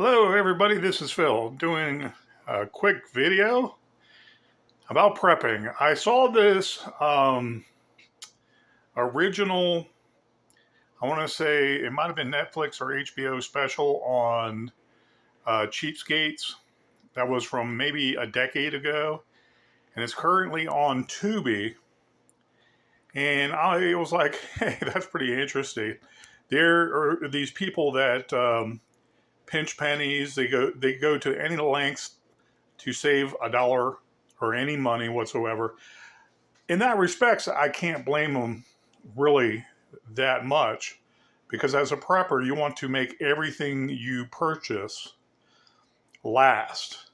Hello everybody, this is Phil doing a quick video about prepping. I saw this original, I want to say it might have been Netflix or HBO special on Cheapskates. That was from maybe a decade ago, and it's currently on Tubi. And I was like, hey, that's pretty interesting. There are these people that pinch pennies. They go to any lengths to save a dollar or any money whatsoever. In that respects, I can't blame them really that much, because as a prepper, you want to make everything you purchase last,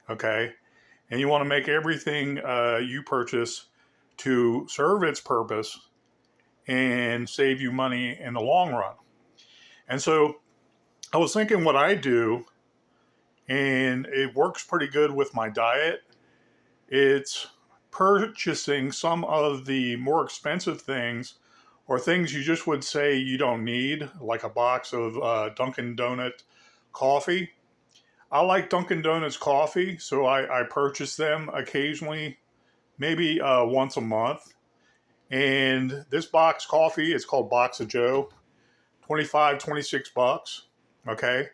okay? And you want to make everything you purchase to serve its purpose and save you money in the long run. And so I was thinking what I do, and it works pretty good with my diet. It's purchasing some of the more expensive things or things you just would say you don't need, like a box of Dunkin' Donut coffee. I like Dunkin' Donuts coffee, so I purchase them occasionally, maybe once a month. And this box coffee is called Box of Joe, 25, 26 bucks. Okay.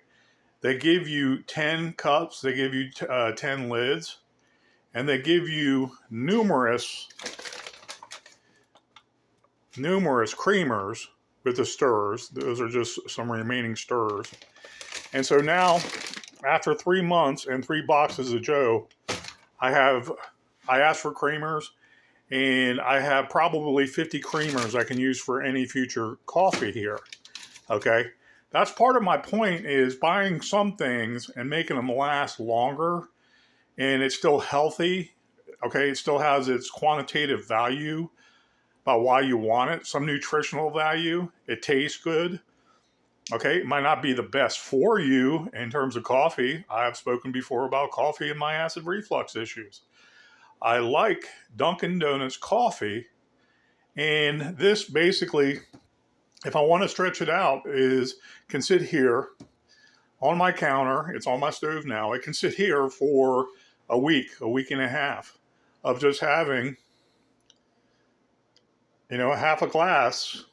They give you 10 cups, they give you 10 lids, and they give you numerous creamers with the stirrers. Those are just some remaining stirrers. And so now, after 3 months and 3 boxes of Joe, I asked for creamers, and I have probably 50 creamers I can use for any future coffee here. Okay? That's part of my point, is buying some things and making them last longer, and it's still healthy. Okay, it still has its quantitative value about why you want it, some nutritional value. It tastes good. Okay, it might not be the best for you in terms of coffee. I have spoken before about coffee and my acid reflux issues. I like Dunkin' Donuts coffee, and this basically, if I want to stretch it out, can sit here on my counter. It's on my stove now. It can sit here for a week and a half of just having, half a glass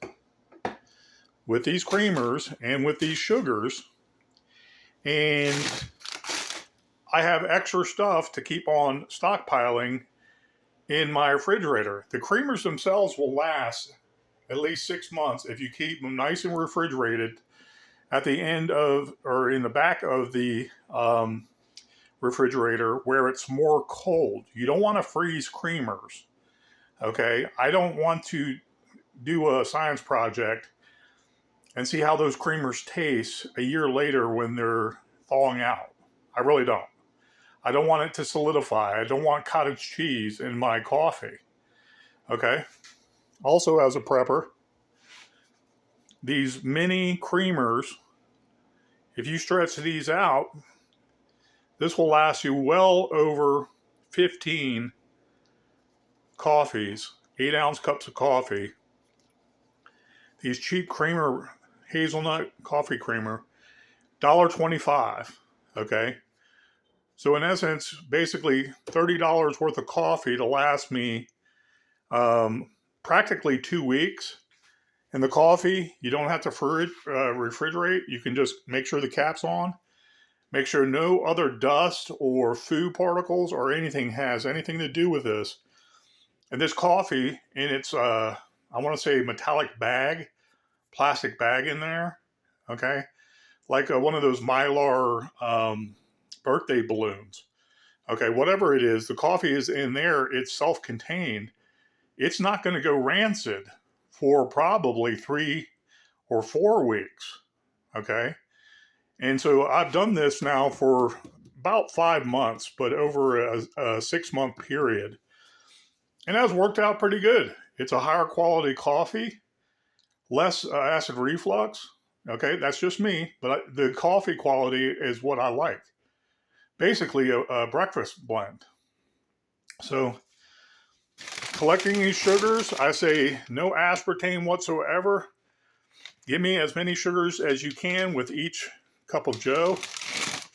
with these creamers and with these sugars. And I have extra stuff to keep on stockpiling in my refrigerator. The creamers themselves will last at least 6 months if you keep them nice and refrigerated at the end of, or in the back of the refrigerator, where it's more cold. You don't want to freeze creamers. Okay, I don't want to do a science project and see how those creamers taste a year later when they're thawing out. I really don't. I don't want it to solidify. I don't want cottage cheese in my coffee. Okay. Also, as a prepper, these mini creamers, if you stretch these out, this will last you well over 15 coffees, 8-ounce cups of coffee. These cheap creamer, hazelnut coffee creamer, $1.25. Okay. So in essence, basically $30 worth of coffee to last me practically 2 weeks. And the coffee, you don't have to refrigerate. You can just make sure the cap's on. Make sure no other dust or food particles or anything has anything to do with this. And this coffee in its, I want to say metallic bag, plastic bag in there, okay? Like one of those Mylar birthday balloons. Okay, whatever it is, the coffee is in there, it's self-contained. It's not going to go rancid for probably 3 or 4 weeks, okay? And so I've done this now for about 5 months, but over a 6-month period. And that's worked out pretty good. It's a higher quality coffee, less acid reflux. Okay, that's just me, but the coffee quality is what I like. Basically a breakfast blend. So collecting these sugars, I say no aspartame whatsoever. Give me as many sugars as you can with each cup of Joe.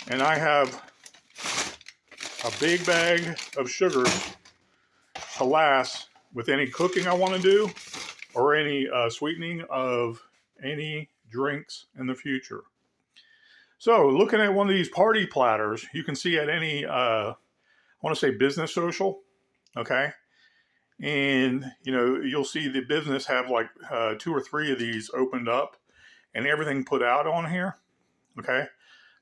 And I have a big bag of sugars to last with any cooking I want to do or any sweetening of any drinks in the future. So, looking at one of these party platters, you can see at any, I want to say business social, okay? And, you'll see the business have like 2 or 3 of these opened up and everything put out on here, okay?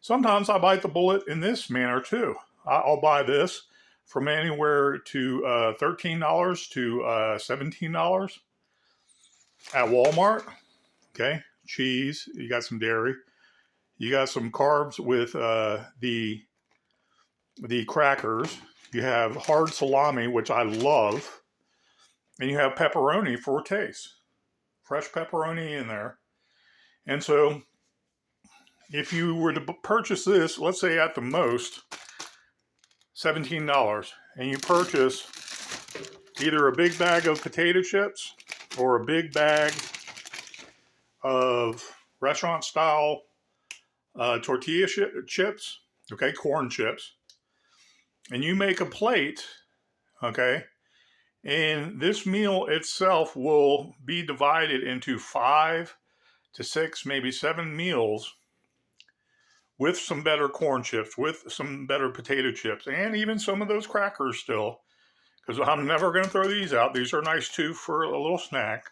Sometimes I bite the bullet in this manner too. I'll buy this from anywhere to $13 to $17 at Walmart. Okay, cheese. You got some dairy. You got some carbs with the crackers. You have hard salami, which I love, and you have pepperoni for taste. Fresh pepperoni in there. And so, if you were to purchase this, let's say at the most $17, and you purchase either a big bag of potato chips or a big bag of restaurant style tortilla chips, okay, corn chips, and you make a plate, okay, and this meal itself will be divided into 5 to 6, maybe 7 meals with some better corn chips, with some better potato chips, and even some of those crackers still, because I'm never going to throw these out. These are nice too for a little snack.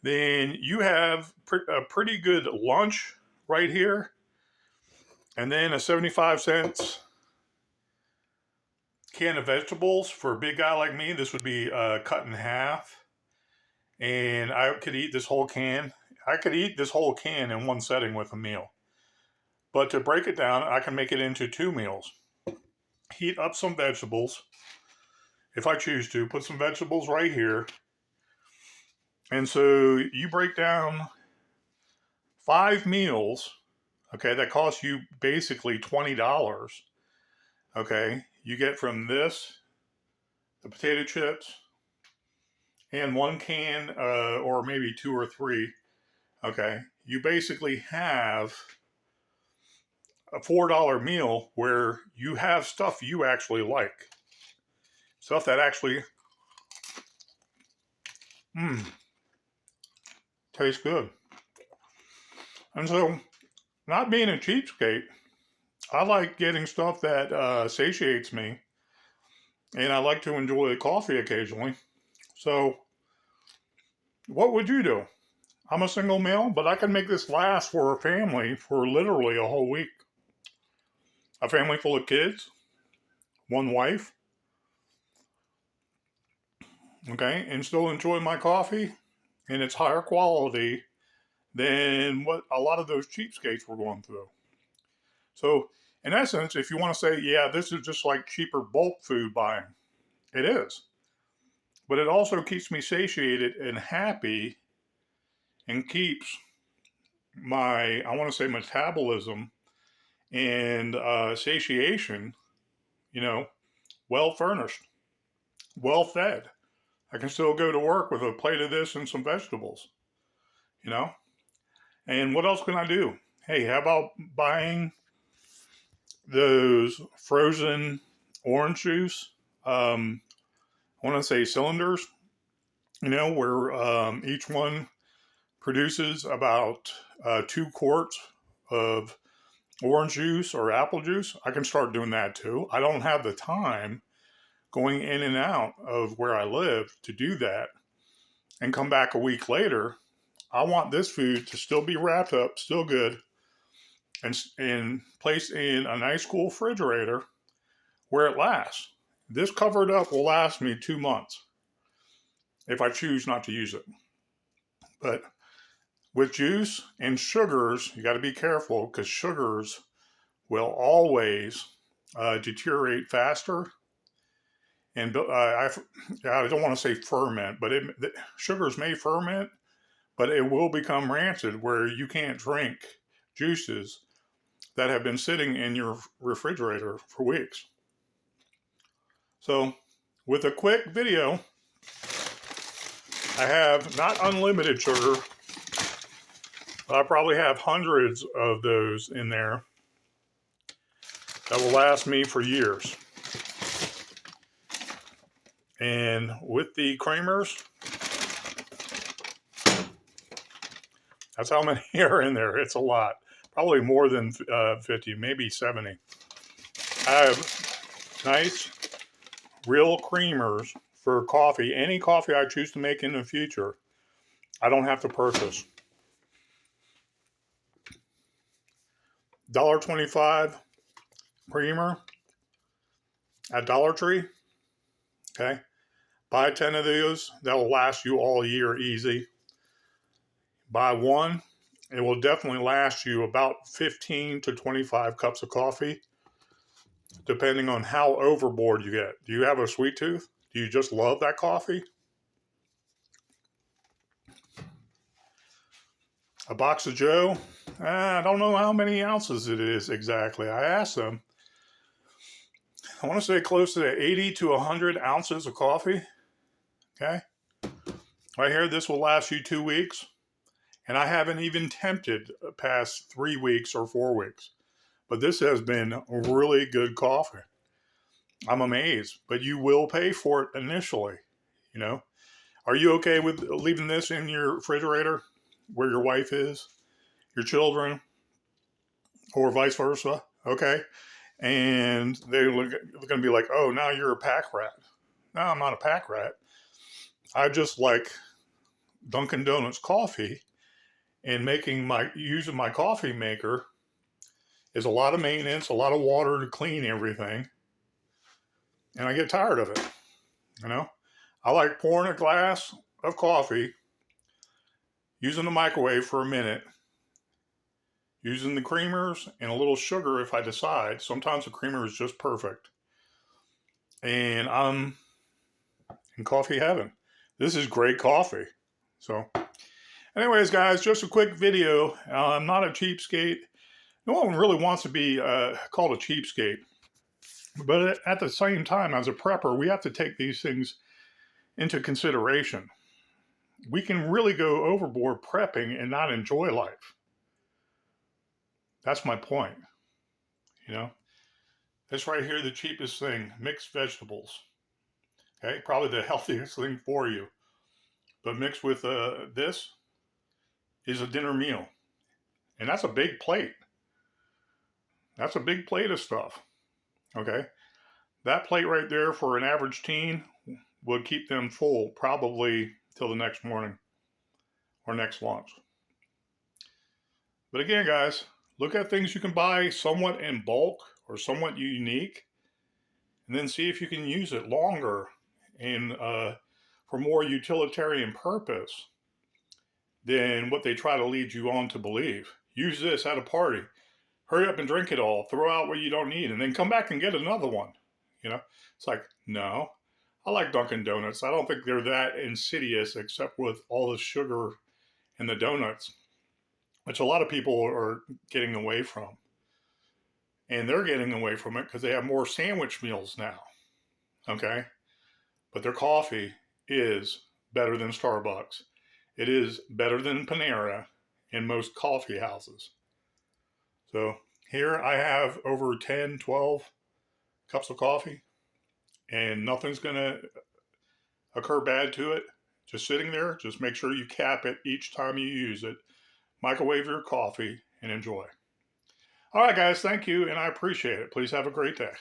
Then you have a pretty good lunch right here, and then a 75 cents can of vegetables. For a big guy like me, this would be cut in half, and I could eat this whole can. I could eat this whole can in one setting with a meal. But to break it down, I can make it into 2 meals. Heat up some vegetables, if I choose to. Put some vegetables right here. And so you break down 5 meals, okay, that cost you basically $20. Okay, you get from this, the potato chips, and 1 can, or maybe 2 or 3. Okay, you basically have a $4 meal where you have stuff you actually like. Stuff that actually tastes good. And so, not being a cheapskate, I like getting stuff that satiates me. And I like to enjoy coffee occasionally. So, what would you do? I'm a single male, but I can make this last for a family for literally a whole week. A family full of kids, 1 wife, okay, and still enjoy my coffee, and it's higher quality than what a lot of those cheapskates were going through. So, in essence, if you want to say, yeah, this is just like cheaper bulk food buying, it is. But it also keeps me satiated and happy and keeps my, I want to say, metabolism and satiation, well furnished, well fed. I can still go to work with a plate of this and some vegetables, you know? And what else can I do? Hey, how about buying those frozen orange juice? I want to say cylinders, where each one produces about 2 quarts of orange juice or apple juice. I can start doing that too. I don't have the time going in and out of where I live to do that and come back a week later. I want this food to still be wrapped up, still good, and placed in a nice cool refrigerator where it lasts. This covered up will last me 2 months if I choose not to use it. But with juice and sugars, you got to be careful because sugars will always deteriorate faster. And I don't want to say ferment, but sugars may ferment, but it will become rancid where you can't drink juices that have been sitting in your refrigerator for weeks. So, with a quick video, I have not unlimited sugar, but I probably have hundreds of those in there. that will last me for years. And with the creamers, that's how many are in there. It's a lot. Probably more than 50, maybe 70. I have nice, real creamers for coffee. Any coffee I choose to make in the future, I don't have to purchase. $1.25 creamer at Dollar Tree. Okay. Buy 10 of those. That will last you all year easy. Buy one. It will definitely last you about 15 to 25 cups of coffee, depending on how overboard you get. Do you have a sweet tooth? Do you just love that coffee? A box of Joe? I don't know how many ounces it is exactly. I asked them. I want to say close to 80 to 100 ounces of coffee. Okay. Right here, this will last you 2 weeks. And I haven't even tempted past 3 weeks or 4 weeks. But this has been really good coffee. I'm amazed. But you will pay for it initially. You know, are you okay with leaving this in your refrigerator where your wife is, your children, or vice versa? Okay. And they're going to be like, oh, now you're a pack rat. No, I'm not a pack rat. I just like Dunkin' Donuts coffee, and using my coffee maker is a lot of maintenance, a lot of water to clean everything. And I get tired of it. You know, I like pouring a glass of coffee, using the microwave for a minute, using the creamers and a little sugar if I decide. Sometimes the creamer is just perfect. And I'm in coffee heaven. This is great coffee. So, anyways, guys, just a quick video. I'm not a cheapskate. No one really wants to be called a cheapskate. But at the same time, as a prepper, we have to take these things into consideration. We can really go overboard prepping and not enjoy life. That's my point. You know, this right here, the cheapest thing, mixed vegetables. Okay, probably the healthiest thing for you. But mixed with this is a dinner meal. And that's a big plate. That's a big plate of stuff. Okay, that plate right there for an average teen would keep them full probably till the next morning or next lunch. But again, guys, look at things you can buy somewhat in bulk or somewhat unique, and then see if you can use it longer and for more utilitarian purpose than what they try to lead you on to believe. Use this at a party. Hurry up and drink it all. Throw out what you don't need, and then come back and get another one. You know, it's like, no, I like Dunkin' Donuts. I don't think they're that insidious, except with all the sugar in the donuts, which a lot of people are getting away from. And they're getting away from it because they have more sandwich meals now. Okay? But their coffee is better than Starbucks. It is better than Panera in most coffee houses. So here I have over 10, 12 cups of coffee, and nothing's going to occur bad to it. Just sitting there, just make sure you cap it each time you use it. Microwave your coffee and enjoy. All right, guys, thank you, and I appreciate it. Please have a great day.